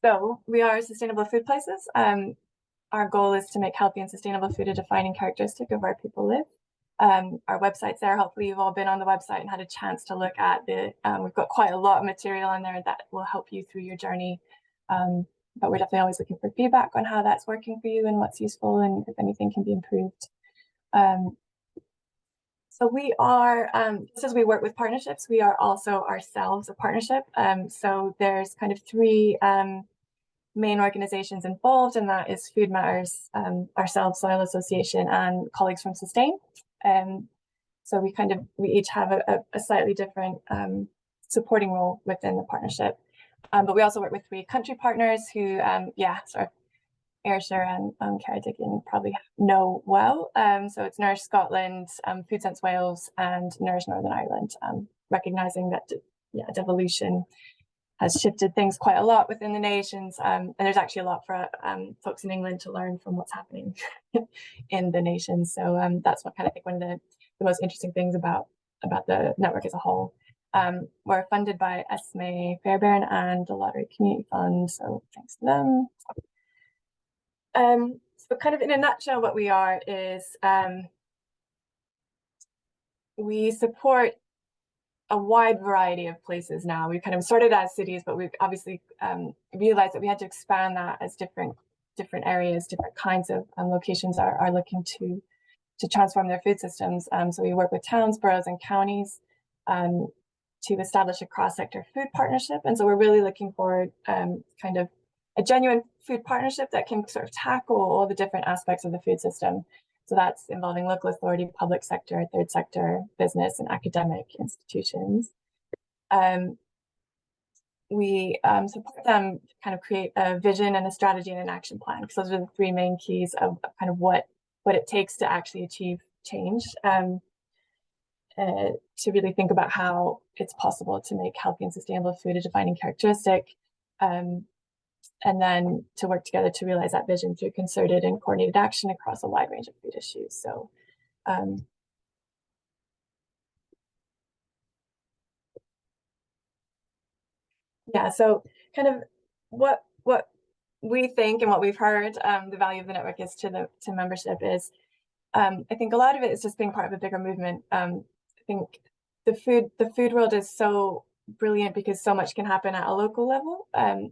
So we are Sustainable Food Places. Our goal is to make healthy and sustainable food a defining characteristic of where people live. Our website's there. Hopefully you've all been on the website and had a chance to look at the, we've got quite a lot of material on there that will help you through your journey. But we're definitely always looking for feedback on how that's working for you and what's useful and if anything can be improved. So we are, just as we work with partnerships, we are also ourselves a partnership. So there's kind of three main organizations involved, and that is Food Matters, ourselves, Soil Association, and colleagues from Sustain. So we each have a slightly different supporting role within the partnership. But we also work with three country partners who, sort of Ayrshire and Ceredigion probably know well. So it's Nourish Scotland, Food Sense Wales, and Nourish Northern Ireland, recognizing that devolution has shifted things quite a lot within the nations, and there's actually a lot for folks in England to learn from what's happening in the nations. So that's what kind of one of the most interesting things about the network as a whole. We're funded by Esme Fairbairn and the Lottery Community Fund, so thanks to them. So kind of in a nutshell, what we are is we support a wide variety of places now. We kind of started as cities, but we've obviously realized that we had to expand that as different areas, different kinds of locations are looking to transform their food systems. So we work with towns, boroughs, and counties to establish a cross-sector food partnership. And so we're really looking for kind of a genuine food partnership that can sort of tackle all the different aspects of the food system. So that's involving local authority, public sector, third sector, business, and academic institutions. We support them to kind of create a vision and a strategy and an action plan, because those are the three main keys of kind of what it takes to actually achieve change, to really think about how it's possible to make healthy and sustainable food a defining characteristic, and then to work together to realize that vision through concerted and coordinated action across a wide range of food issues. So so kind of what we think and what we've heard the value of the network is to membership is, I think a lot of it is just being part of a bigger movement. I think the food world is so brilliant because so much can happen at a local level,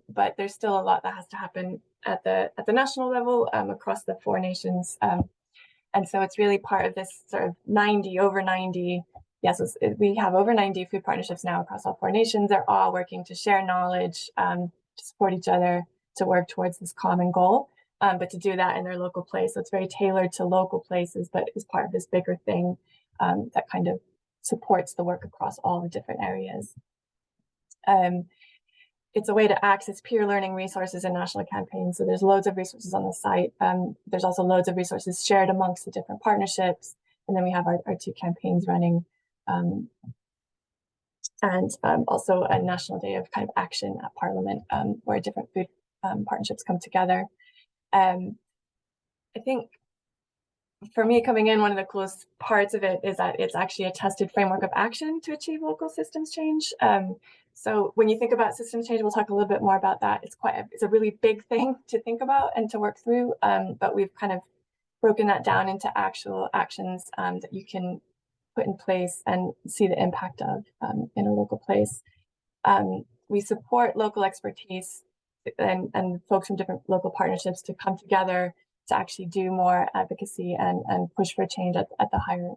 but there's still a lot that has to happen at the national level across the four nations, and so it's really part of this sort of over 90. Yes, we have over 90 food partnerships now across all four nations. They're all working to share knowledge, to support each other, to work towards this common goal, but to do that in their local place. So it's very tailored to local places, but is part of this bigger thing that kind of supports the work across all the different areas. It's a way to access peer learning resources and national campaigns. So there's loads of resources on the site. There's also loads of resources shared amongst the different partnerships. And then we have our two campaigns running. And also a national day of kind of action at Parliament, where different food partnerships come together. I think for me coming in, one of the coolest parts of it is that it's actually a tested framework of action to achieve local systems change. So when you think about systems change, we'll talk a little bit more about that. It's a really big thing to think about and to work through, but we've kind of broken that down into actual actions that you can put in place and see the impact of in a local place. We support local expertise and folks from different local partnerships to come together to actually do more advocacy and push for change at the higher,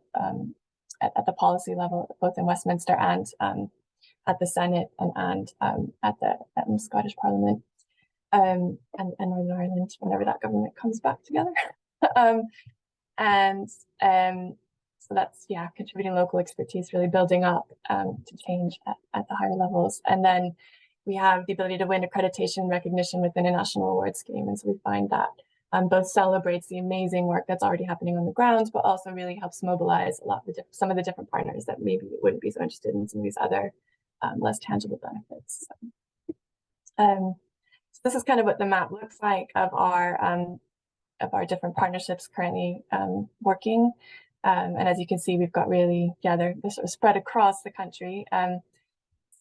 at the policy level, both in Westminster and at the Senate and at the Scottish Parliament, and Northern Ireland, whenever that government comes back together. So that's, contributing local expertise, really building up to change at the higher levels. And then we have the ability to win accreditation recognition within a national award scheme. And so we find that both celebrates the amazing work that's already happening on the ground, but also really helps mobilize some of the different partners that maybe wouldn't be so interested in some of these other less tangible benefits. So this is kind of what the map looks like of our different partnerships currently working. And as you can see, we've got really, they're sort of spread across the country.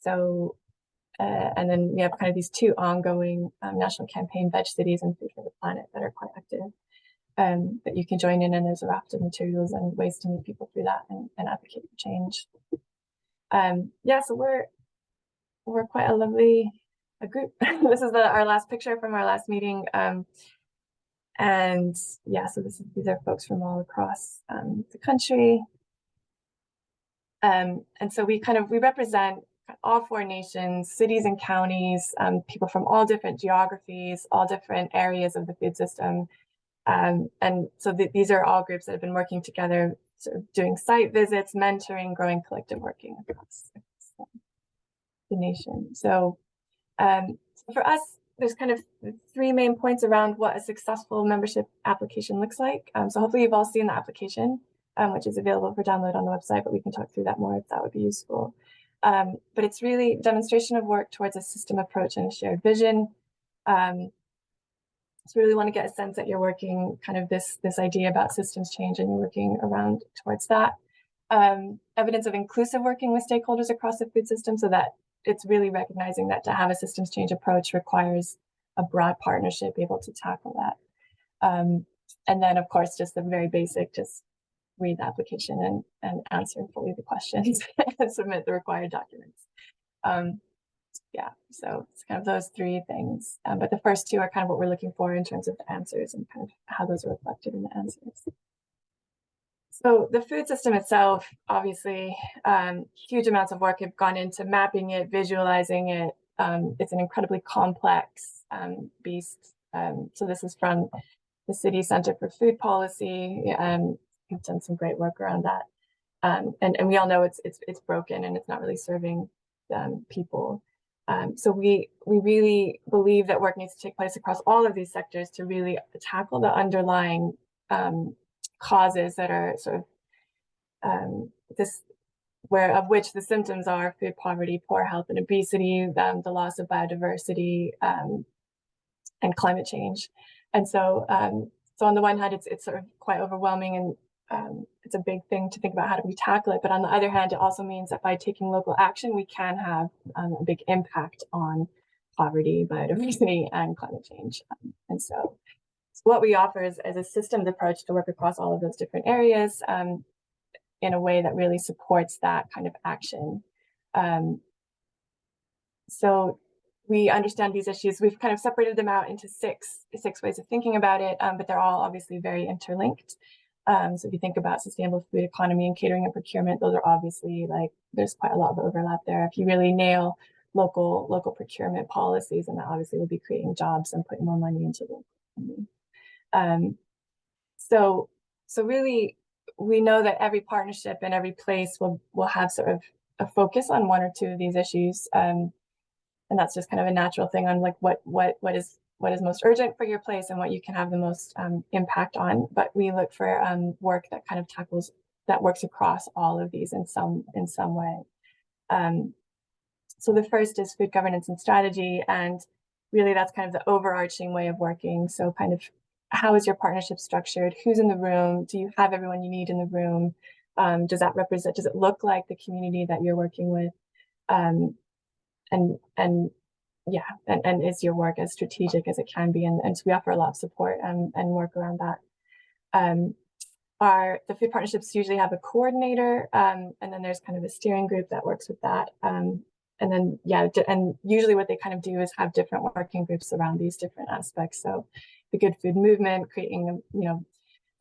So And then we have kind of these two ongoing national campaign, Veg Cities and Food for the Planet, that are quite active. That you can join in, and there's a raft of materials and ways to meet people through that and advocate for change. Yeah, so we're quite a lovely group. This is our last picture from our last meeting. And yeah, so these are folks from all across the country. And so we represent all 4 nations, cities and counties, people from all different geographies, all different areas of the food system. And so these are all groups that have been working together, sort of doing site visits, mentoring, growing collective working across the nation. So for us, there's kind of 3 main points around what a successful membership application looks like. So hopefully you've all seen the application, which is available for download on the website, but we can talk through that more if that would be useful. But it's really demonstration of work towards a system approach and a shared vision. So we really want to get a sense that you're working kind of this idea about systems change and you're working around towards that. Evidence of inclusive working with stakeholders across the food system, so that it's really recognizing that to have a systems change approach requires a broad partnership able to tackle that. And then of course, just the very basic, just read the application and answer fully the questions and submit the required documents. Yeah, so it's kind of those 3 things. But the first 2 are kind of what we're looking for in terms of the answers and kind of how those are reflected in the answers. So the food system itself, obviously, huge amounts of work have gone into mapping it, visualizing it. It's an incredibly complex beast. So this is from the City Center for Food Policy. We've done some great work around that. And we all know it's broken and it's not really serving people. So we really believe that work needs to take place across all of these sectors to really tackle the underlying causes that are sort of of which the symptoms are food poverty, poor health and obesity, the loss of biodiversity, and climate change. And so so on the one hand, it's sort of quite overwhelming, and it's a big thing to think about how do we tackle it. But on the other hand, it also means that by taking local action, we can have a big impact on poverty, biodiversity, and climate change. And so what we offer is a systems approach to work across all of those different areas in a way that really supports that kind of action. So we understand these issues. We've kind of separated them out into six ways of thinking about it, but they're all obviously very interlinked. So if you think about sustainable food economy and catering and procurement, those are obviously there's quite a lot of overlap there. If you really nail local procurement policies, and that obviously will be creating jobs and putting more money into the economy. So really, we know that every partnership and every place will have sort of a focus on 1 or 2 of these issues. And that's just kind of a natural thing on what is most urgent for your place and what you can have the most impact on. But we look for work that kind of works across all of these in some way. So the first is food governance and strategy, and really that's kind of the overarching way of working. So kind of how is your partnership structured? Who's in the room? Do you have everyone you need in the room? Does it look like the community that you're working with? And is your work as strategic as it can be? And so we offer a lot of support and work around that. The food partnerships usually have a coordinator, and then there's kind of a steering group that works with that. And then, and usually what they kind of do is have different working groups around these different aspects. So the Good Food Movement, creating,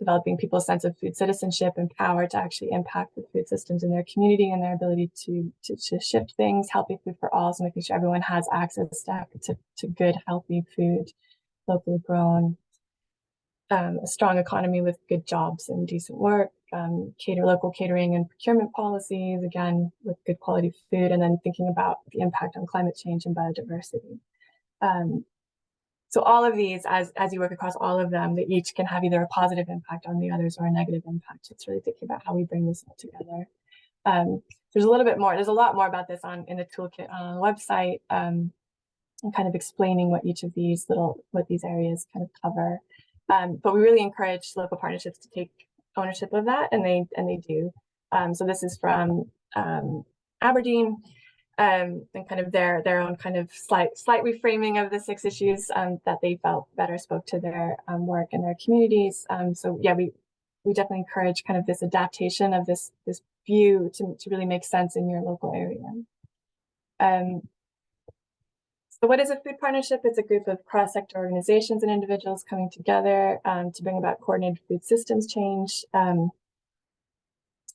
developing people's sense of food citizenship and power to actually impact the food systems in their community and their ability to shift things, healthy food for all, so making sure everyone has access to good, healthy food, locally grown, a strong economy with good jobs and decent work, local catering and procurement policies, again, with good quality food, and then thinking about the impact on climate change and biodiversity. So all of these, as you work across all of them, they each can have either a positive impact on the others or a negative impact. It's really thinking about how we bring this all together. There's a lot more about this in the toolkit on the website, and kind of explaining what each of these areas kind of cover. But we really encourage local partnerships to take ownership of that, and they do. So this is from Aberdeen. and kind of their own kind of slight reframing of the 6 issues that they felt better spoke to their work and their communities. So yeah, we definitely encourage kind of this adaptation of this view to really make sense in your local area. So what is a food partnership? It's a group of cross-sector organizations and individuals coming together to bring about coordinated food systems change.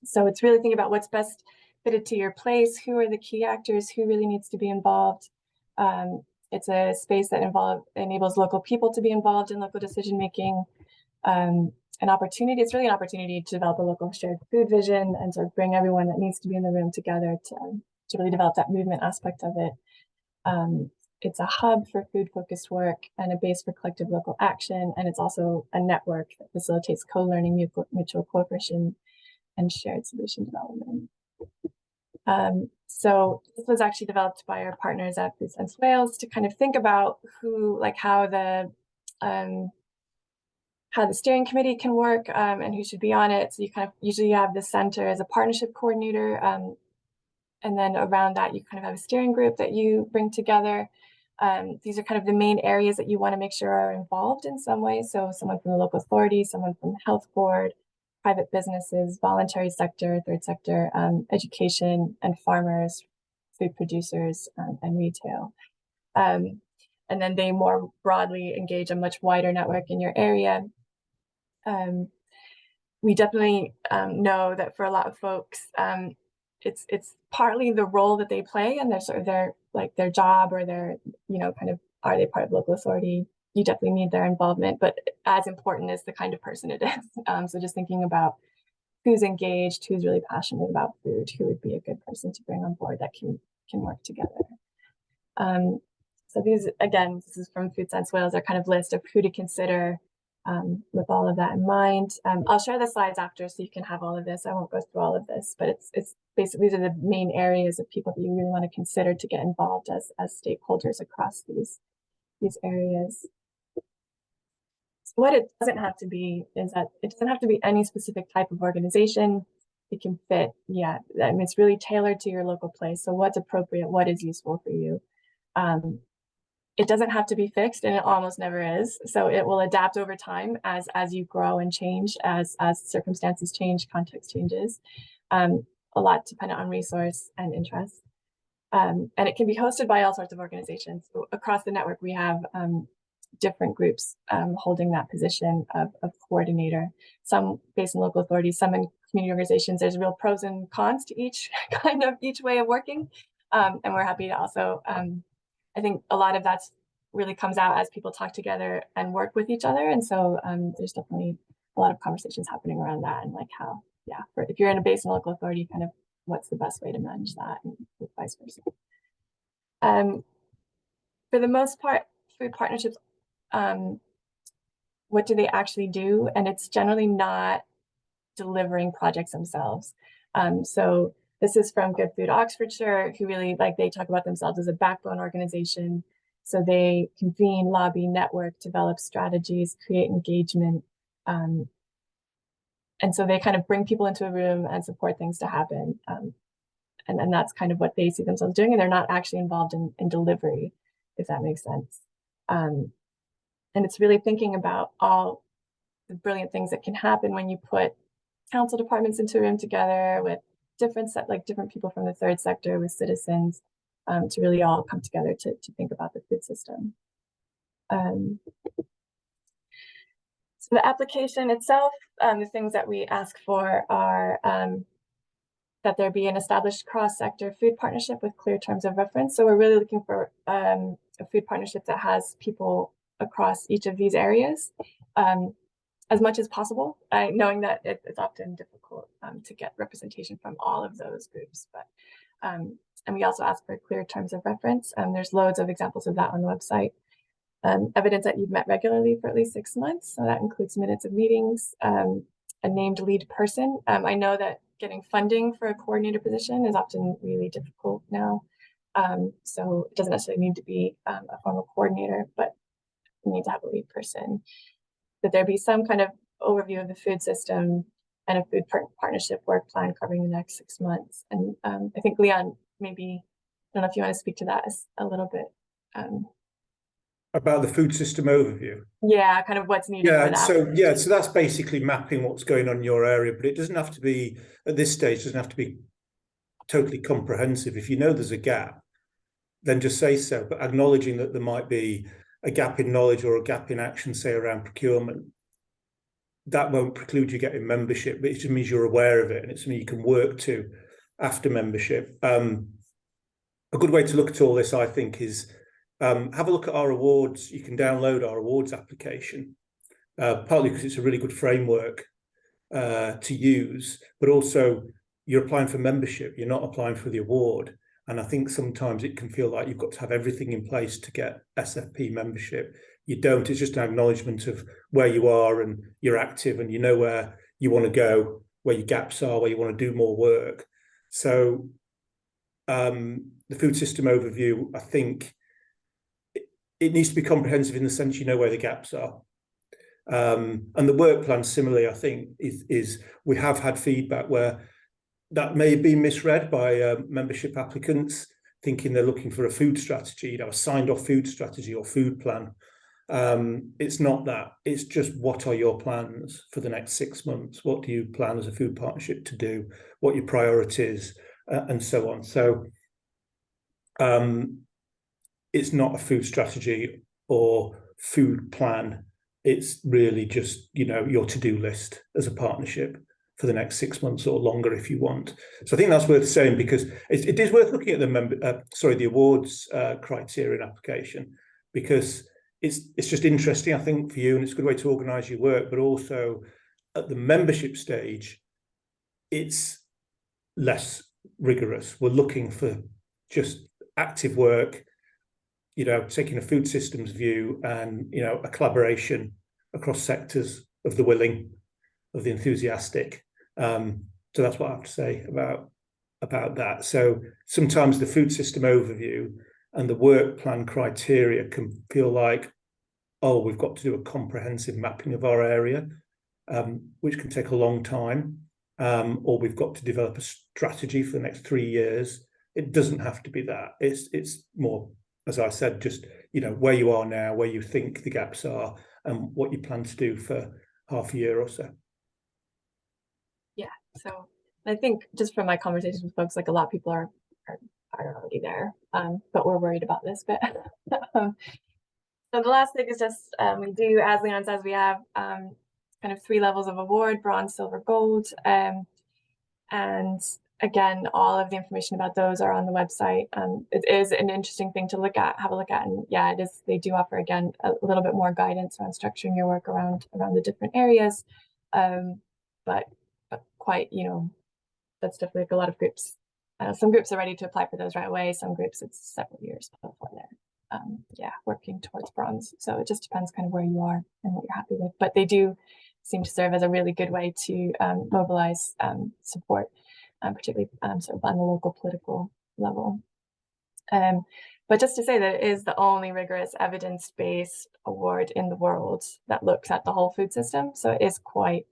So it's really thinking about what's best fitted to your place, who are the key actors, who really needs to be involved. It's a space that enables local people to be involved in local decision-making. An opportunity, it's really an opportunity to develop a local shared food vision and sort of bring everyone that needs to be in the room together to really develop that movement aspect of it. It's a hub for food-focused work and a base for collective local action. And it's also a network that facilitates co-learning, mutual cooperation, and shared solution development. So this was actually developed by our partners at Food Sense Wales to kind of think about how the steering committee can work and who should be on it. So you kind of usually have the center as a partnership coordinator. And then around that, you kind of have a steering group that you bring together. These are kind of the main areas that you want to make sure are involved in some way. So someone from the local authority, someone from the health board, private businesses, voluntary sector, third sector, education, and farmers, food producers, and retail. And then they more broadly engage a much wider network in your area. We definitely know that for a lot of folks, it's partly the role that they play and their job or their, kind of, are they part of local authority? You definitely need their involvement, but as important is the kind of person it is. So just thinking about who's engaged, who's really passionate about food, who would be a good person to bring on board that can work together. So these, again, this is from Food Sense Wales, our kind of list of who to consider with all of that in mind. I'll share the slides after so you can have all of this. I won't go through all of this, but it's basically, these are the main areas of people that you really want to consider to get involved as stakeholders across these areas. So what it doesn't have to be is that it doesn't have to be any specific type of organization. It can fit, I mean, it's really tailored to your local place. So what's appropriate, what is useful for you? It doesn't have to be fixed, and it almost never is. So it will adapt over time as you grow and change, as circumstances change, context changes. A lot dependent on resource and interest. And it can be hosted by all sorts of organizations. So across the network, we have different groups holding that position of coordinator, some based in local authorities, some in community organizations. There's real pros and cons to each way of working. And we're happy to also, I think a lot of that really comes out as people talk together and work with each other. And so there's definitely a lot of conversations happening around that and like how, if you're in a base and local authority, kind of what's the best way to manage that and vice versa. For the most part, food partnerships, what do they actually do? And it's generally not delivering projects themselves. So this is from Good Food Oxfordshire, who really, they talk about themselves as a backbone organization. So they convene, lobby, network, develop strategies, create engagement. And so they kind of bring people into a room and support things to happen. And that's kind of what they see themselves doing. And they're not actually involved in delivery, if that makes sense. And it's really thinking about all the brilliant things that can happen when you put council departments into a room together with different people from the third sector, with citizens, to really all come together to think about the food system. So the application itself, the things that we ask for are that there be an established cross-sector food partnership with clear terms of reference. So we're really looking for a food partnership that has people across each of these areas as much as possible, knowing that it's often difficult to get representation from all of those groups. But and we also ask for clear terms of reference. There's loads of examples of that on the website. Evidence that you've met regularly for at least 6 months. So that includes minutes of meetings, a named lead person. I know that getting funding for a coordinator position is often really difficult now. So it doesn't necessarily need to be a formal coordinator, but you need to have a lead person. That there be some kind of overview of the food system and a food partnership work plan covering the next 6 months. And I think Leon maybe don't know if you want to speak to that a little bit. About the food system overview. Yeah, kind of what's needed for that. So that's basically mapping what's going on in your area, but it doesn't have to be, at this stage, doesn't have to be totally comprehensive. If you know there's a gap, then just say so, but acknowledging that there might be a gap in knowledge or a gap in action, say around procurement, that won't preclude you getting membership, but it just means you're aware of it and it's something you can work to after membership. A good way to look at all this, I think, is have a look at our awards. You can download our awards application, partly because it's a really good framework to use, but also you're applying for membership. You're not applying for the award. And I think sometimes it can feel like you've got to have everything in place to get SFP membership. You don't. It's just an acknowledgement of where you are and you're active and you know where you want to go, where your gaps are, where you want to do more work. So the food system overview, I think it needs to be comprehensive in the sense you know where the gaps are. And the work plan, similarly, I think, is we have had feedback where that may be misread by membership applicants, thinking they're looking for a food strategy, a signed off food strategy or food plan. It's not that. It's just, what are your plans for the next 6 months? What do you plan as a food partnership to do? What are your priorities, and so on. So it's not a food strategy or food plan. It's really just, your to-do list as a partnership for the next 6 months or longer if you want. So I think that's worth saying, because it is worth looking at the awards criteria and application, because it's just interesting, I think, for you, and it's a good way to organise your work. But also at the membership stage, it's less rigorous. We're looking for just active work, taking a food systems view and, a collaboration across sectors of the willing, of the enthusiastic. So that's what I have to say about that. So sometimes the food system overview and the work plan criteria can feel like, oh, we've got to do a comprehensive mapping of our area, which can take a long time, or we've got to develop a strategy for the next 3 years. It doesn't have to be that. It's more, as I said, just, where you are now, where you think the gaps are, and what you plan to do for half a year or so. Yeah, so I think just from my conversations with folks, like a lot of people are already there, but we're worried about this bit. So the last thing is just, we do, as Leon says, we have kind of 3 levels of award: bronze, silver, gold. And again, all of the information about those are on the website. It is an interesting thing to have a look at. And yeah, it is, they do offer, again, a little bit more guidance around structuring your work around the different areas. But quite, that's definitely like a lot of groups. Some groups are ready to apply for those right away. Some groups, it's several years before they're working towards bronze. So it just depends kind of where you are and what you're happy with. But they do seem to serve as a really good way to mobilize support, particularly sort of on the local political level. But just to say that it is the only rigorous evidence-based award in the world that looks at the whole food system. So it is quite,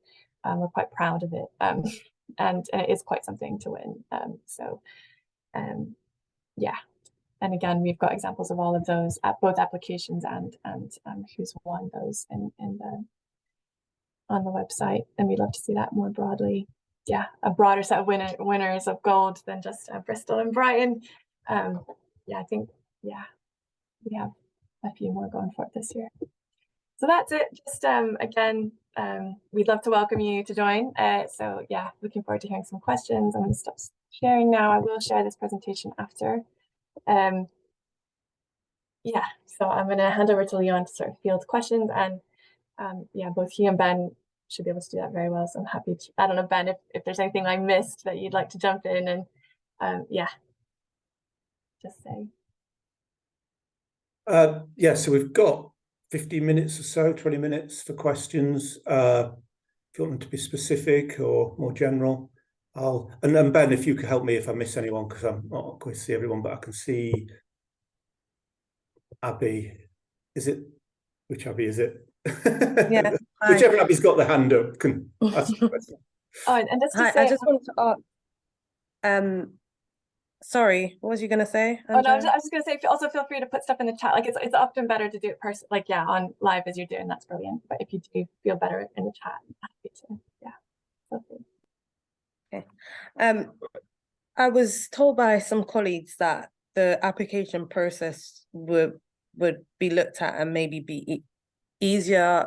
we're quite proud of it. And it is quite something to win. Yeah. And again, we've got examples of all of those at both applications and who's won those on the website. And we'd love to see that more broadly. Yeah, a broader set of winners of gold than just Bristol and Brighton. I think, we have a few more going for it this year. So that's it. Just again, we'd love to welcome you to join. So yeah, looking forward to hearing some questions. I'm going to stop sharing now. I will share this presentation after. So I'm going to hand over to Leon to sort of field questions, and both he and Ben should be able to do that very well. So I'm happy to, I don't know, Ben, if there's anything I missed that you'd like to jump in and just say. So we've got 15 minutes or so, 20 minutes for questions. If you want them to be specific or more general, and Ben, if you could help me if I miss anyone, because I'm not going to see everyone, but I can see Abby. Which Abby is it? Yeah. Whichever Abby's got the hand up can ask the question. And just to Hi, say, I just wanted to ask, Sorry, what was you going to say, Oh no, Andrea? I was just gonna say, also feel free to put stuff in the chat. Like it's often better to do it like yeah, on live as you're doing. That's brilliant. But if you do feel better in the chat, I'm happy to, yeah, feel free. Okay. I was told by some colleagues that the application process would be looked at and maybe be easier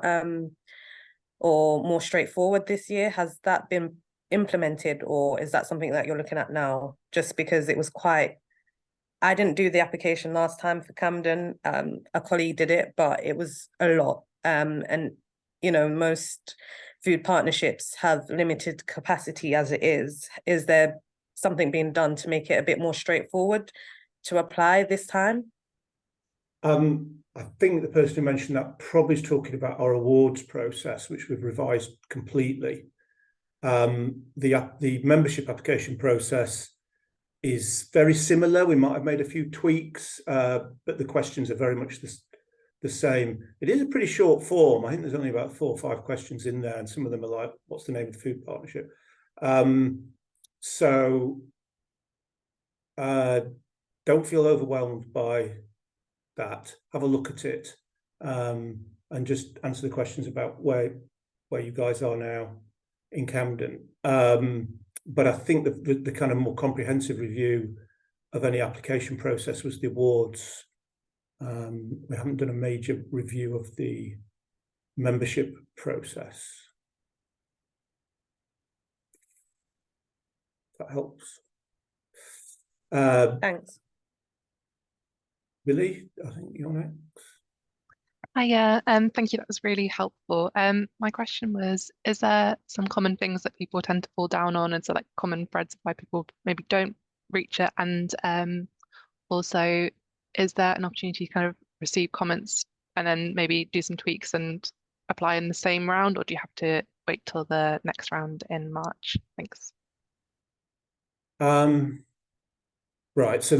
or more straightforward this year. Has that been implemented, or is that something that you're looking at now? Just because it was quite, I didn't do the application last time for Camden. A colleague did it, but it was a lot. And you know, most food partnerships have limited capacity as it is. Is there something being done to make it a bit more straightforward to apply this time? I think the person who mentioned that probably is talking about our awards process, which we've revised completely. The membership application process is very similar. We might have made a few tweaks, but the questions are very much the same. It is a pretty short form. I think there's only about 4 or 5 questions in there, and some of them are like, what's the name of the food partnership? So don't feel overwhelmed by that. Have a look at it, and just answer the questions about where you guys are now in Camden. But I think the kind of more comprehensive review of any application process was the awards. We haven't done a major review of the membership process. That helps. Thanks. Billy, I think you're next. Hiya, thank you. That was really helpful. My question was, is there some common things that people tend to fall down on, and so like common threads of why people maybe don't reach it? And also, is there an opportunity to kind of receive comments and then maybe do some tweaks and apply in the same round, or do you have to wait till the next round in March? Thanks. Right. So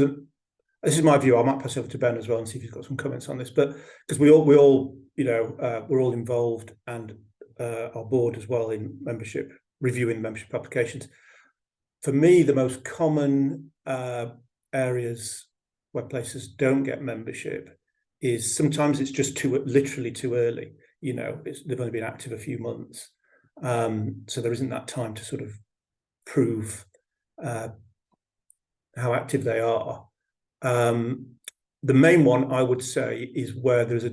this is my view. I might pass over to Ben as well and see if he's got some comments on this. But because we all, you know, we're all involved, and our board as well in membership, reviewing membership applications. For me, the most common areas where places don't get membership is sometimes it's just literally too early. You know, they've only been active a few months, so there isn't that time to sort of prove how active they are. The main one I would say is where there's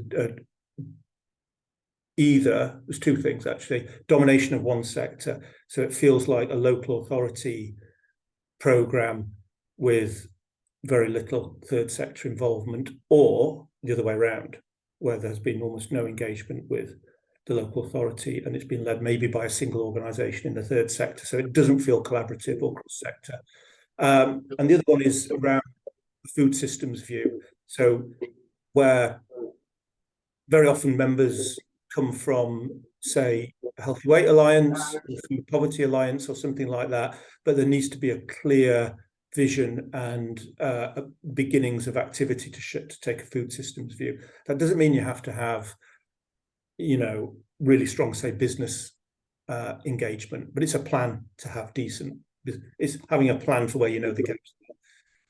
there's 2 things actually: domination of one sector, so it feels like a local authority program with very little third sector involvement, or the other way around, where there's been almost no engagement with the local authority and it's been led maybe by a single organisation in the third sector, so it doesn't feel collaborative or cross sector. And the other one is around the food systems view, so where very often members come from, say, a Healthy Weight Alliance or Food Poverty Alliance or something like that, but there needs to be a clear vision and beginnings of activity to take a food systems view. That doesn't mean you have to have, you know, really strong, say, business engagement, but it's a plan to have decent. It's having a plan for where you know the gaps are.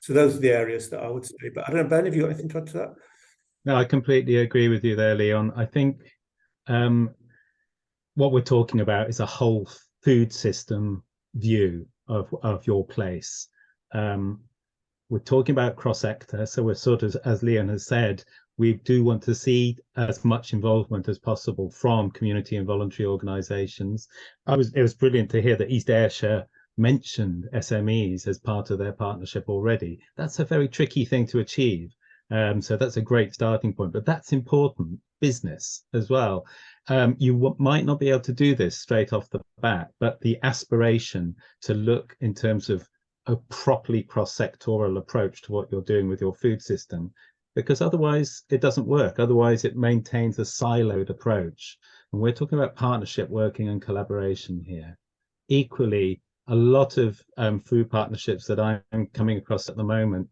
So those are the areas that I would say. But I don't know, Ben, have you got anything to add to that? No, I completely agree with you there, Leon. I think what we're talking about is a whole food system view of your place. We're talking about cross-sector, so we're sort of, as Leon has said, we do want to see as much involvement as possible from community and voluntary organisations. It was brilliant to hear that East Ayrshire mentioned SMEs as part of their partnership already. That's a very tricky thing to achieve. So that's a great starting point, but that's important business as well. You might not be able to do this straight off the bat, but the aspiration to look in terms of a properly cross-sectoral approach to what you're doing with your food system, because otherwise it doesn't work. Otherwise it maintains a siloed approach. And we're talking about partnership, working and collaboration here. Equally, a lot of food partnerships that I'm coming across at the moment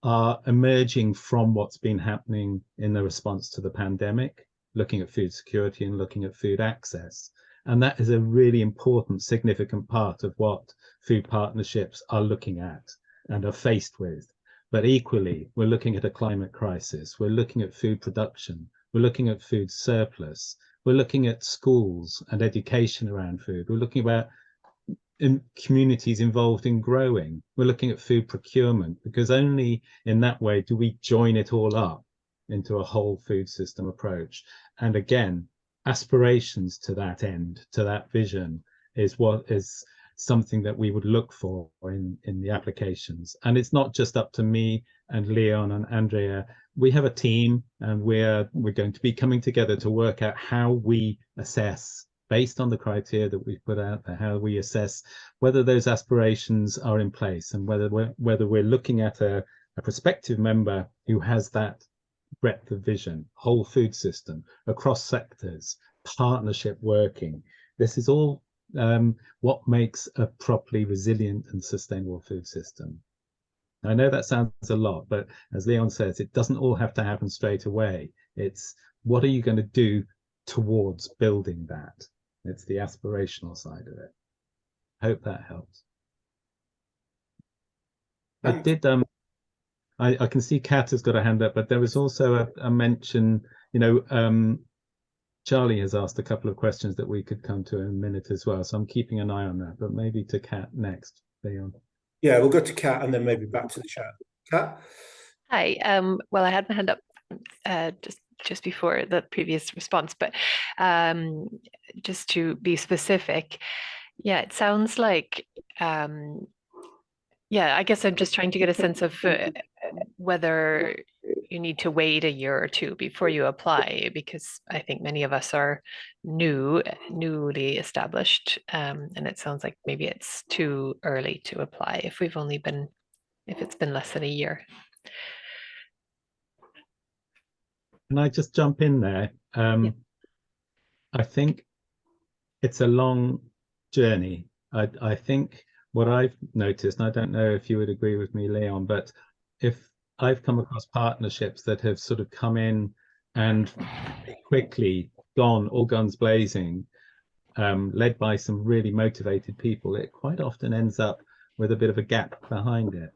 are emerging from what's been happening in the response to the pandemic, looking at food security and looking at food access. And that is a really important, significant part of what food partnerships are looking at. and are faced with. But equally, we're looking at a climate crisis. We're looking at food production. We're looking at food surplus. We're looking at schools and education around food. We're looking about communities involved in growing. We're looking at food procurement, because only in that way do we join it all up into a whole food system approach. And again, aspirations to that end, to that vision, is what is something that we would look for in the applications. And it's not just up to me and Leon and Andrea. We have a team, and we're going to be coming together to work out how we assess, based on the criteria that we've put out there, how we assess whether those aspirations are in place, and whether we're looking at a prospective member who has that breadth of vision, whole food system, across sectors, partnership working. This is all what makes a properly resilient and sustainable food system. I know that sounds a lot, but as Leon says, it doesn't all have to happen straight away. It's what are you going to do towards building that? It's the aspirational side of it. Hope that helps. I did I can see Kat has got a hand up, but there was also a mention, Charlie has asked a couple of questions that we could come to in a minute as well. So I'm keeping an eye on that, but maybe to Kat next, Leon. Yeah, we'll go to Kat and then maybe back to the chat. Kat? Hi. Well, I had my hand up just before the previous response, but just to be specific, yeah, it sounds like, yeah, I guess I'm just trying to get a sense of whether you need to wait a year or two before you apply, because I think many of us are newly established, and it sounds like maybe it's too early to apply if it's been less than a year. Can I just jump in there? Yeah. I think it's a long journey. I think what I've noticed, and I don't know if you would agree with me, Leon, but if I've come across partnerships that have sort of come in and quickly gone all guns blazing, led by some really motivated people, it quite often ends up with a bit of a gap behind it,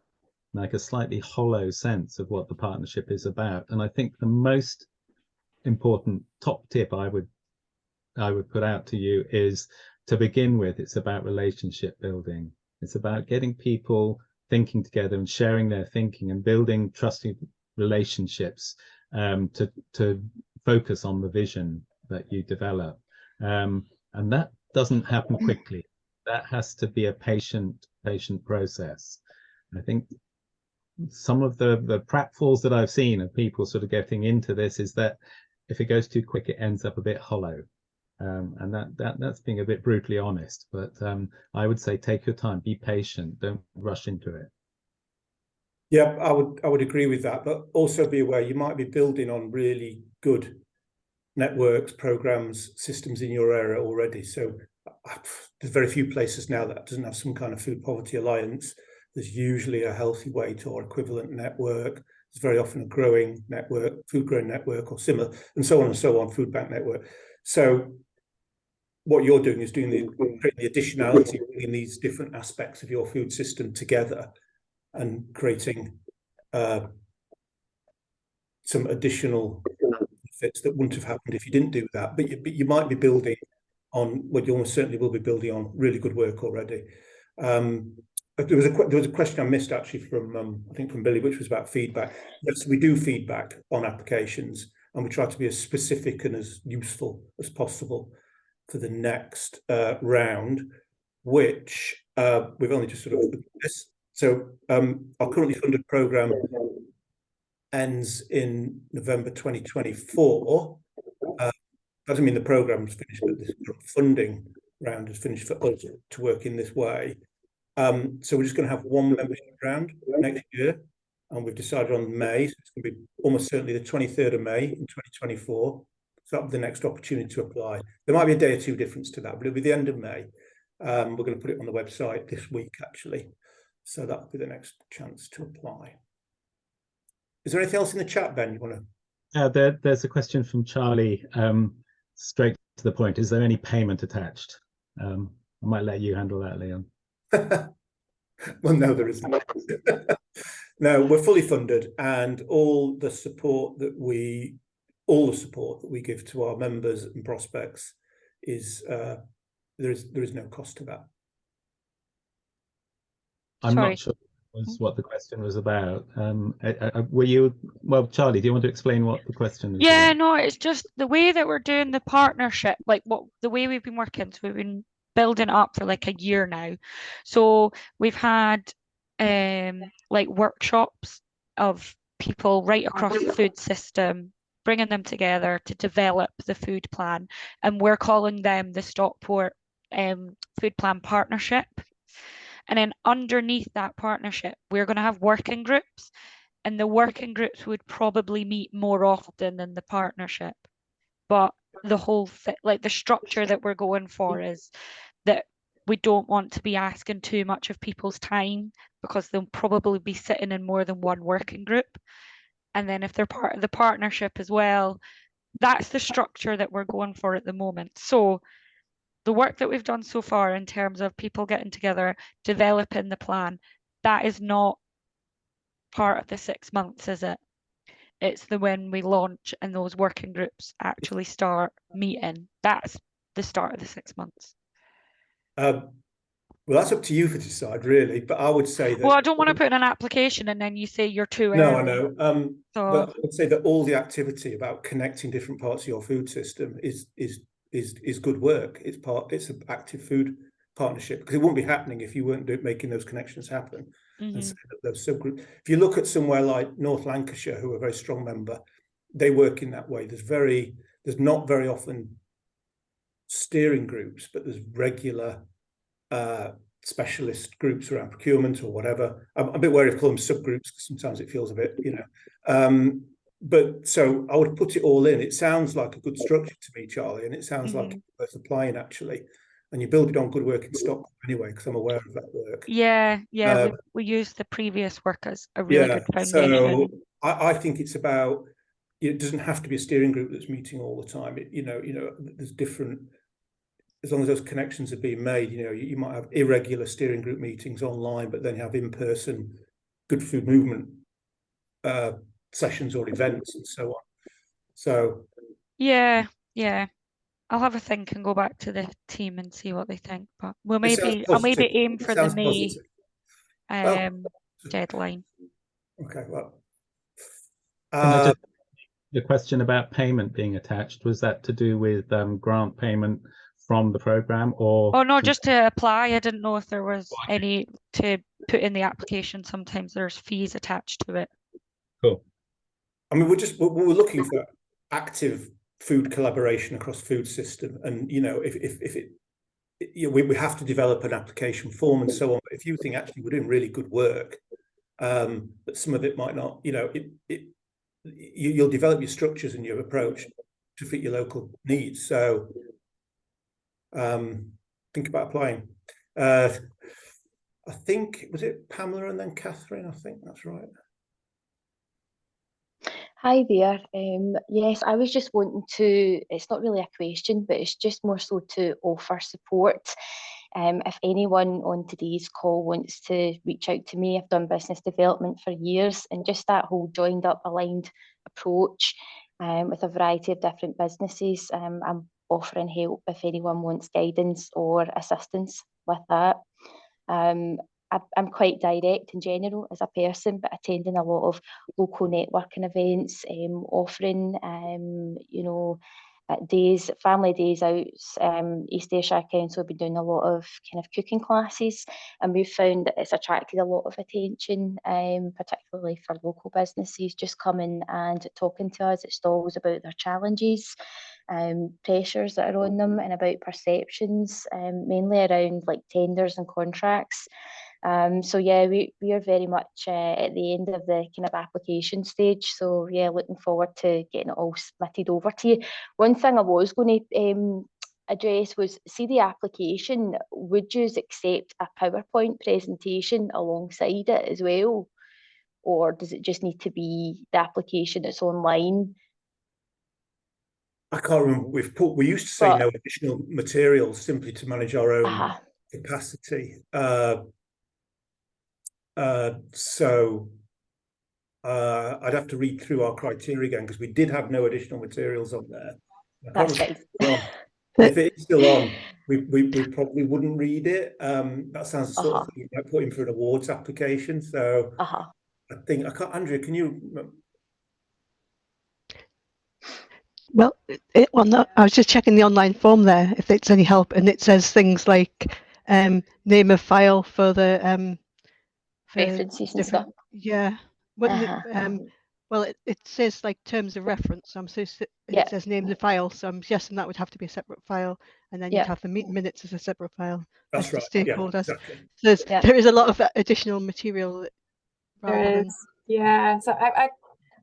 like a slightly hollow sense of what the partnership is about. And I think the most important top tip I would put out to you is, to begin with, it's about relationship building. It's about getting people thinking together and sharing their thinking and building trusting relationships to focus on the vision that you develop. And that doesn't happen quickly. That has to be a patient process. I think some of the pratfalls that I've seen of people sort of getting into this is that if it goes too quick, it ends up a bit hollow. And that's being a bit brutally honest, but I would say take your time, be patient, don't rush into it. Yeah, I would agree with that, but also be aware you might be building on really good networks, programs, systems in your area already. So there's very few places now that doesn't have some kind of food poverty alliance. There's usually a healthy weight or equivalent network. There's very often a growing network, food growing network or similar, and so on, food bank network. So what you're doing is creating the additionality in these different aspects of your food system together, and creating some additional benefits that wouldn't have happened if you didn't do that. But you might be building on what you almost certainly will be building on really good work already. There was a question I missed actually from I think from Billy, which was about feedback. Yes, we do feedback on applications, and we try to be as specific and as useful as possible for the next round, which we've only just sort of this. So our currently funded programme ends in November 2024. Doesn't mean the programme's finished, but this funding round is finished for us to work in this way. So we're just going to have one membership round next year, and we've decided on May. So it's going to be almost certainly the 23rd of May in 2024. So that'll be the next opportunity to apply. There might be a day or two difference to that, but it'll be the end of May. We're going to put it on the website this week, actually. So that'll be the next chance to apply. Is there anything else in the chat, Ben, you want to? There's a question from Charlie, straight to the point. Is there any payment attached? I might let you handle that, Leon. Well, no, there isn't. No, we're fully funded, and all the support that we give to our members and prospects is there is no cost to that. I'm Sorry. not sure was what the question was about. Were you, well, Charlie, do you want to explain what the question is Yeah, about? no, it's just the way that we're doing the partnership, like the way we've been working. So we've been building it up for like a year now. So we've had like workshops of people right across the food system, bringing them together to develop the food plan, and we're calling them the Stockport Food Plan Partnership. And then underneath that partnership, we're going to have working groups, and the working groups would probably meet more often than the partnership. But the whole like the structure that we're going for is that we don't want to be asking too much of people's time, because they'll probably be sitting in more than one working group. And then if they're part of the partnership as well, that's the structure that we're going for at the moment. So the work that we've done so far in terms of people getting together, developing the plan, that is not part of the 6 months, is it? It's the when we launch and those working groups actually start meeting. That's the start of the 6 months. Well, that's up to you to decide, really. But I would say that. Well, I don't want to put in an application and then you say you're too No, I early. know. So But I would say that all the activity about connecting different parts of your food system is good work. It's an active food partnership, because it wouldn't be happening if you weren't making those connections happen. And so those subgroups. If you look at somewhere like North Lancashire, who are a very strong member, they work in that way. There's not very often steering groups, but there's regular specialist groups around procurement or whatever. I'm a bit wary of calling them subgroups, because sometimes it feels a bit, but so I would put it all in. It sounds like a good structure to me, Charlie, and it sounds like it's worth applying, actually. And you build it on good work in Stockholm anyway, because I'm aware of that work. yeah, we used the previous work as a really good foundation. So I think it's about, it doesn't have to be a steering group that's meeting all the time. There's different, as long as those connections are being made, you might have irregular steering group meetings online, but then you have in-person good food movement sessions or events and so on. So yeah, I'll have a think and go back to the team and see what they think. But I'll maybe aim for the May deadline. Okay, well. Can I just, the question about payment being attached, was that to do with grant payment from the program, or? Oh no, just to apply. I didn't know if there was any to put in the application. Sometimes there's fees attached to it. Cool. I mean, we're looking for active food collaboration across food system, and we have to develop an application form and so on. But if you think actually we're doing really good work, but some of it might not, you'll develop your structures and your approach to fit your local needs. So think about applying. I think, was it Pamela and then Catherine? I think that's right. Hi there. Yes, I was just wanting to, it's not really a question, but it's just more so to offer support. If anyone on today's call wants to reach out to me, I've done business development for years, and just that whole joined up, aligned approach with a variety of different businesses. I'm offering help if anyone wants guidance or assistance with that. I'm quite direct in general as a person, but attending a lot of local networking events, offering, days, family days out. East Ayrshire Council have been doing a lot of kind of cooking classes, and we've found that it's attracted a lot of attention, particularly for local businesses just coming and talking to us at stalls about their challenges, pressures that are on them, and about perceptions, mainly around like tenders and contracts. So yeah, we are very much at the end of the kind of application stage. So yeah, looking forward to getting it all submitted over to you. One thing I was going to address was, see the application, would you accept a PowerPoint presentation alongside it as well? Or does it just need to be the application that's online? I can't remember what we used to say, no additional materials, simply to manage our own capacity. So I'd have to read through our criteria again, because we did have no additional materials on there. That's fine. If it is still on, we probably wouldn't read it. That sounds the sort of thing you might put in for an awards application. So I think, Andrea, can you? Well, I was just checking the online form there, if it's any help, and it says things like name of file for the references and stuff. Yeah. Well, it says like terms of reference. It says name the file, so I'm guessing that would have to be a separate file, and then you'd have the meeting minutes as a separate file. That's right. Stakeholders. Yeah, exactly. So there is a lot of additional material. Yeah. So I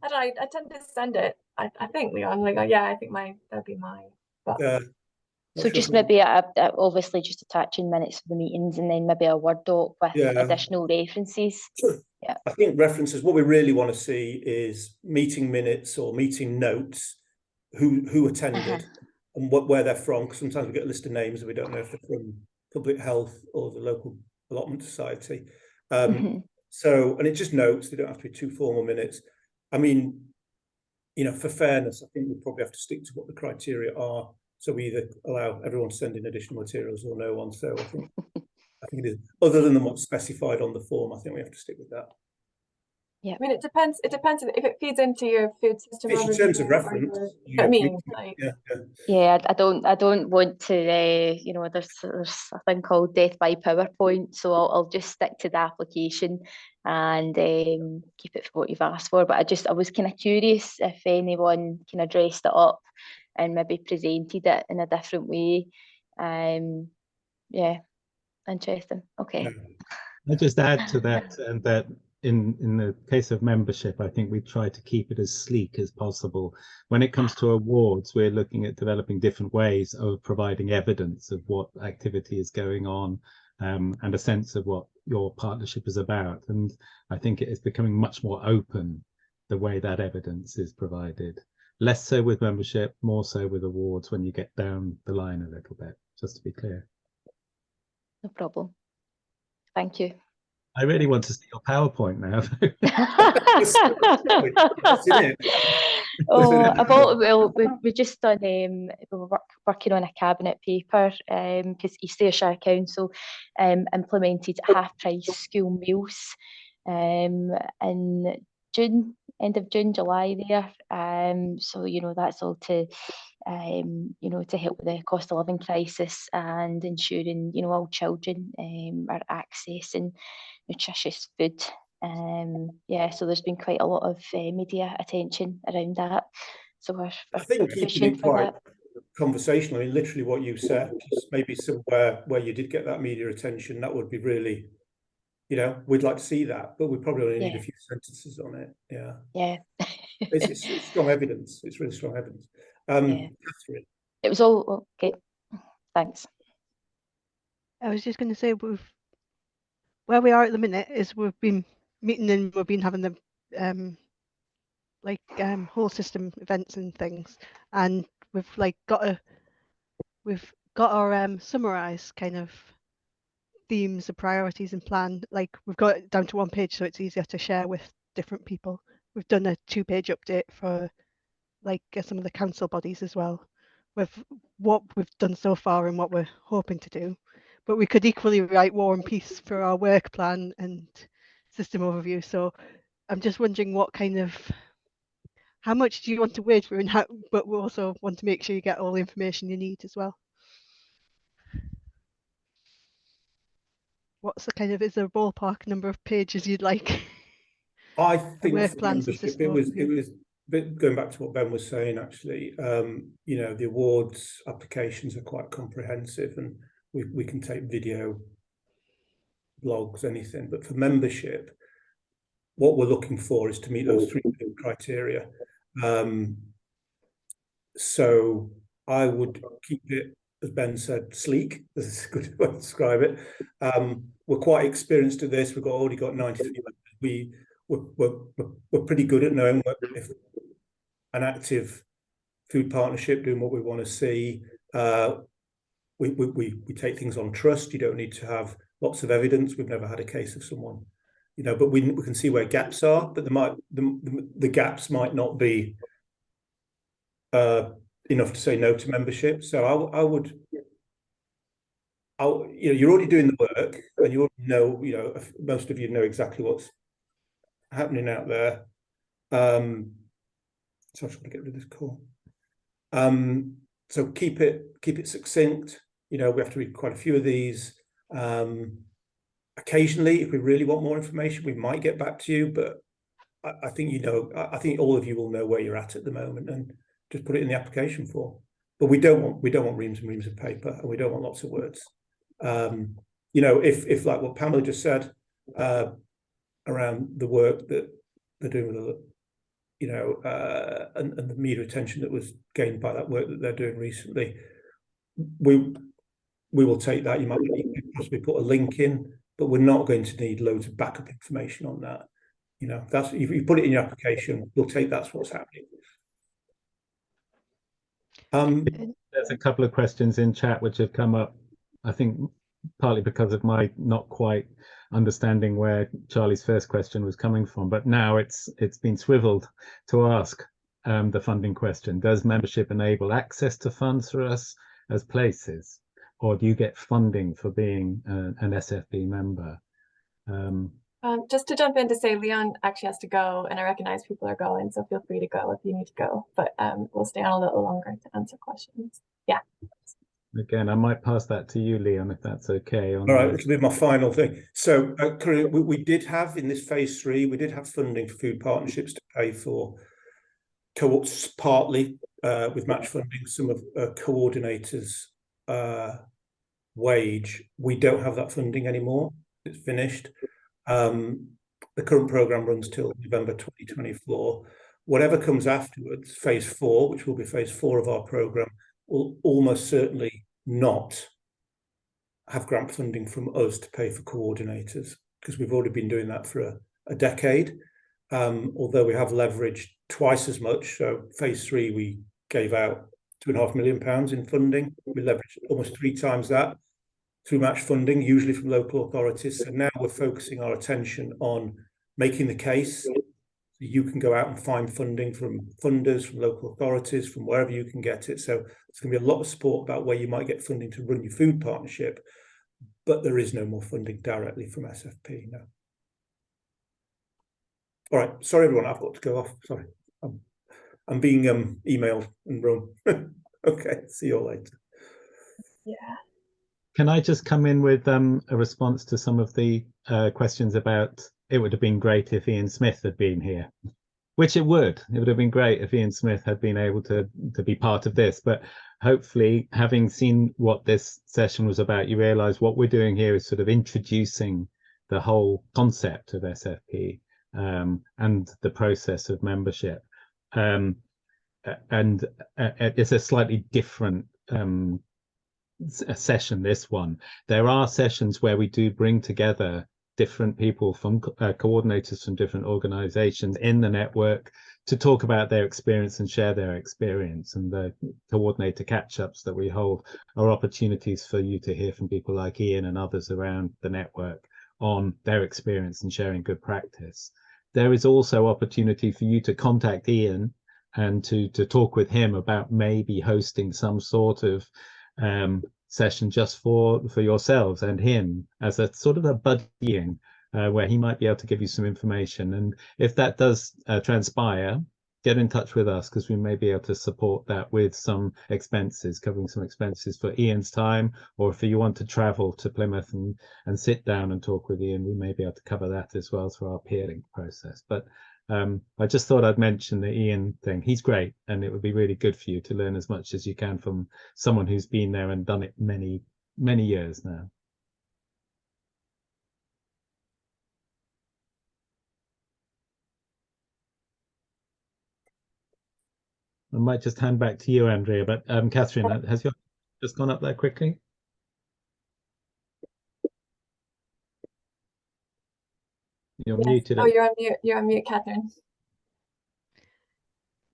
don't know. I tend to send it. I think, Leon, like, I think that'd be mine. But so just maybe obviously just attaching minutes for the meetings, and then maybe a Word doc with additional references. Yeah. I think references, what we really want to see is meeting minutes or meeting notes, who attended and where they're from, because sometimes we get a list of names and we don't know if they're from public health or the local allotment society. So, and it just notes, they don't have to be too formal minutes. I mean, for fairness, I think we probably have to stick to what the criteria are. So we either allow everyone to send in additional materials or no one. So I think it is, other than what's specified on the form, I think we have to stick with that. Yeah. I mean, it depends if it feeds into your food system. It's in terms of reference. I mean, I don't want to. There's a thing called death by PowerPoint, so I'll just stick to the application and keep it for what you've asked for. But I was kind of curious if anyone kind of dressed it up and maybe presented it in a different way. Interesting. Okay. I'll just add to that, and that in the case of membership, I think we try to keep it as sleek as possible. When it comes to awards, we're looking at developing different ways of providing evidence of what activity is going on, and a sense of what your partnership is about. And I think it is becoming much more open, the way that evidence is provided. Less so with membership, more so with awards when you get down the line a little bit, just to be clear. No problem. Thank you. I really want to see your PowerPoint now. We've just done. We were working on a cabinet paper because East Ayrshire Council implemented half-price school meals in June, end of June, July there. So that's all to to help with the cost of living crisis and ensuring all children are accessing nutritious food. So there's been quite a lot of media attention around that. So we're I think keeping it quite conversational. I mean, literally what you said, just maybe somewhere where you did get that media attention, that would be really, we'd like to see that, but we probably only need a few sentences on it. Yeah. It's strong evidence. It's really strong evidence. Catherine. It was all okay. Thanks. I was just going to say, where we are at the minute is we've been meeting and we've been having the whole system events and things, and we've got our summarized kind of themes, and priorities, and plan. Like, we've got it down to one page, so it's easier to share with different people. We've done a 2-page update for some of the council bodies as well, with what we've done so far and what we're hoping to do. But we could equally write War and Peace for our work plan and system overview. So I'm just wondering how much do you want to wade through, and but we also want to make sure you get all the information you need as well. What's is there a ballpark number of pages you'd like? I think work plans it was going back to what Ben was saying, actually. The awards applications are quite comprehensive, and we can take video, blogs, anything. But for membership, what we're looking for is to meet those 3 criteria. So I would keep it, as Ben said, sleek. That's a good way to describe it. We're quite experienced at this. We've already got 93 members. We're pretty good at knowing if an active food partnership doing what we want to see. We take things on trust. You don't need to have lots of evidence. We've never had a case of someone you know, but we can see where gaps are, but the gaps might not be enough to say no to membership. So you know, you're already doing the work, and you already know, you know, most of you know exactly what's happening out there. So I'm just going to get rid of this call. So keep it succinct. You know, we have to read quite a few of these. Occasionally, if we really want more information, we might get back to you, but I think, you know, I think all of you will know where you're at the moment, and just put it in the application form. But we don't want reams and reams of paper, and we don't want lots of words. You know, if like what Pamela just said around the work that they're doing with the, you know, and the media attention that was gained by that work that they're doing recently, we will take that. You might possibly put a link in, but we're not going to need loads of backup information on that. You know, that's, if you put it in your application, we'll take that's what's happening. There's a couple of questions in chat which have come up, I think partly because of my not quite understanding where Charlie's first question was coming from, but now it's been swiveled to ask the funding question. Does membership enable access to funds for us as places, or do you get funding for being an SFB member? Just to jump in to say, Leon actually has to go, and I recognize people are going, so feel free to go if you need to go, but we'll stay on a little longer to answer questions. Yeah. Again, I might pass that to you, Leon, if that's okay. All right, it'll be my final thing. So we did have, in this phase 3, we did have funding for food partnerships to pay for partly with match funding, some of coordinators' wage. We don't have that funding anymore. It's finished. The current programme runs till November 2024. Whatever comes afterwards, phase 4, which will be phase 4 of our programme, will almost certainly not have grant funding from us to pay for coordinators, because we've already been doing that for a decade. Although we have leveraged twice as much. So phase 3, we gave out £2.5 million in funding. We leveraged almost 3 times that through match funding, usually from local authorities. So now we're focusing our attention on making the case. So you can go out and find funding from funders, from local authorities, from wherever you can get it. So there's going to be a lot of support about where you might get funding to run your food partnership, but there is no more funding directly from SFP now. All right, sorry everyone, I've got to go off. Sorry, I'm being emailed and run. Okay, see you all later. Yeah. Can I just come in with a response to some of the questions about it would have been great if Ian Smith had been here, which it would. It would have been great if Ian Smith had been able to be part of this. But hopefully, having seen what this session was about, you realise what we're doing here is sort of introducing the whole concept of SFP and the process of membership. And it's a slightly different a session, this one. There are sessions where we do bring together different people from coordinators from different organizations in the network to talk about their experience and share their experience, and the coordinator catch-ups that we hold are opportunities for you to hear from people like Ian and others around the network on their experience and sharing good practice. There is also opportunity for you to contact Ian and to talk with him about maybe hosting some sort of session just for yourselves and him as a sort of a buddying where he might be able to give you some information. And if that does transpire, get in touch with us, because we may be able to support that with some expenses, covering some expenses for Ian's time, or if you want to travel to Plymouth and sit down and talk with Ian, we may be able to cover that as well through our peer link process. But I just thought I'd mention the Ian thing. He's great, and it would be really good for you to learn as much as you can from someone who's been there and done it many, many years now. I might just hand back to you, Andrea, but Catherine, has your just gone up there quickly? You're muted. Oh, you're on mute. You're on mute, Catherine.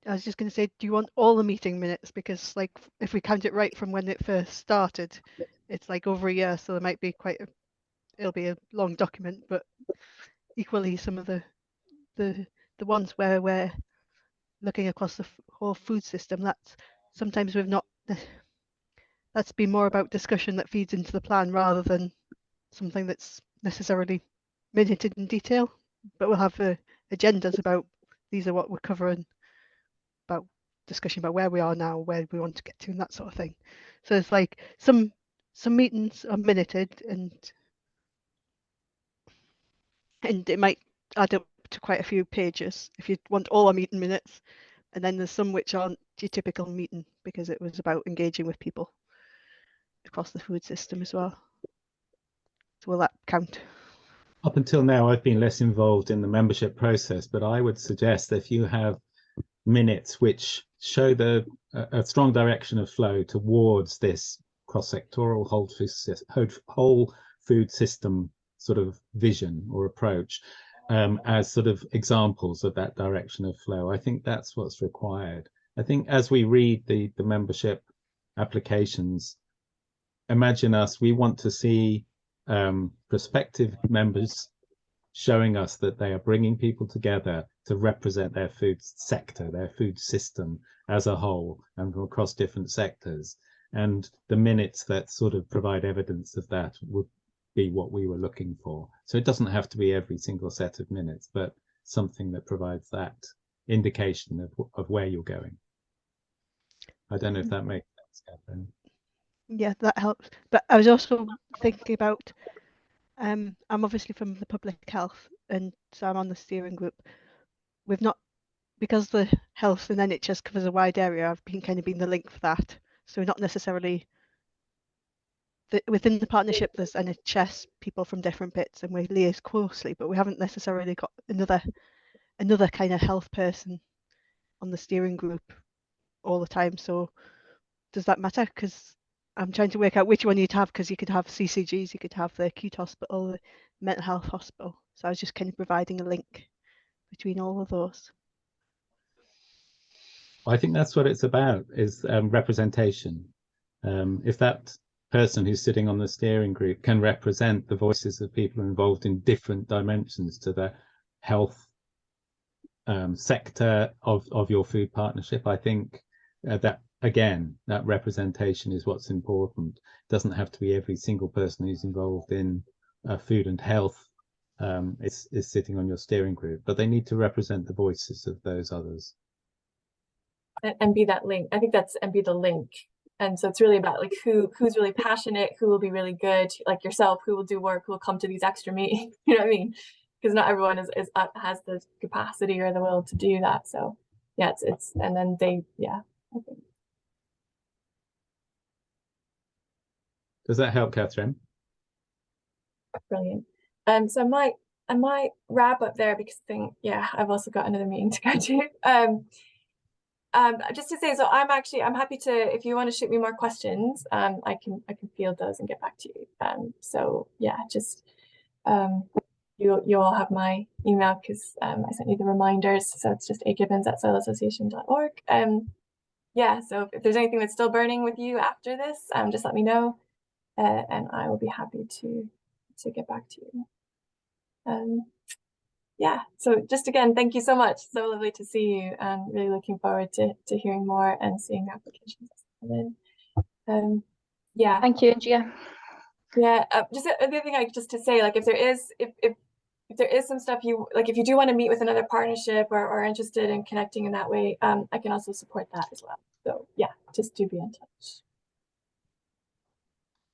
I was just going to say, do you want all the meeting minutes? Because like, if we count it right from when it first started, it's like over a year, so there might be it'll be a long document, but equally some of the ones where we're looking across the whole food system, that's sometimes we've not, that's been more about discussion that feeds into the plan rather than something that's necessarily minuted in detail, but we'll have agendas about these are what we're covering, about discussion about where we are now, where we want to get to, and that sort of thing. So it's like some meetings are minuted, and it might add up to quite a few pages if you want all our meeting minutes. And then there's some which aren't your typical meeting because it was about engaging with people across the food system as well. So will that count? Up until now, I've been less involved in the membership process, but I would suggest that if you have minutes which show a strong direction of flow towards this cross-sectoral whole food system sort of vision or approach, as sort of examples of that direction of flow, I think that's what's required. I think as we read the membership applications, imagine us, we want to see prospective members showing us that they are bringing people together to represent their food sector, their food system as a whole and from across different sectors. And the minutes that sort of provide evidence of that would be what we were looking for. So it doesn't have to be every single set of minutes, but something that provides that indication of where you're going. I don't know if that makes sense, Catherine. Yeah, that helps. But I was also thinking about, I'm obviously from the public health, and so I'm on the steering group. We've not, because the health and NHS covers a wide area, I've been kind of been the link for that. So we're not necessarily, within the partnership, there's NHS people from different bits and we liaise closely, but we haven't necessarily got another kind of health person on the steering group all the time. So does that matter? Because I'm trying to work out which one you'd have, because you could have CCGs, you could have the acute hospital, the mental health hospital. So I was just kind of providing a link between all of those. I think that's what it's about, is representation. If that person who's sitting on the steering group can represent the voices of people involved in different dimensions to the health sector of your food partnership, I think that, again, that representation is what's important. It doesn't have to be every single person who's involved in food and health is sitting on your steering group, but they need to represent the voices of those others. And be that link. I think that's, and be the link. And so it's really about like who's really passionate, who will be really good, like yourself, who will do work, who will come to these extra meetings. You know what I mean? Because not everyone has the capacity or the will to do that. So yeah, it's and then I think. Does that help, Catherine? Brilliant. So I might wrap up there because I've also got another meeting to go to. Just to say, so I'm happy to, if you want to shoot me more questions, I can field those and get back to you. So yeah, just you all have my email because I sent you the reminders. So it's just agibbons@soilassociation.org. Yeah, so if there's anything that's still burning with you after this, just let me know, and I will be happy to get back to you. Yeah, so just again, thank you so much. So lovely to see you, and really looking forward to hearing more and seeing applications come in. Yeah. Thank you, Gia. Yeah, just another thing, like just to say, like if there is some stuff you like, if you do want to meet with another partnership or interested in connecting in that way, I can also support that as well. So yeah, just do be in touch.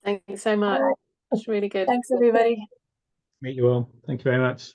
Thanks so much. That's really good. Thanks, everybody. Meet you all. Thank you very much.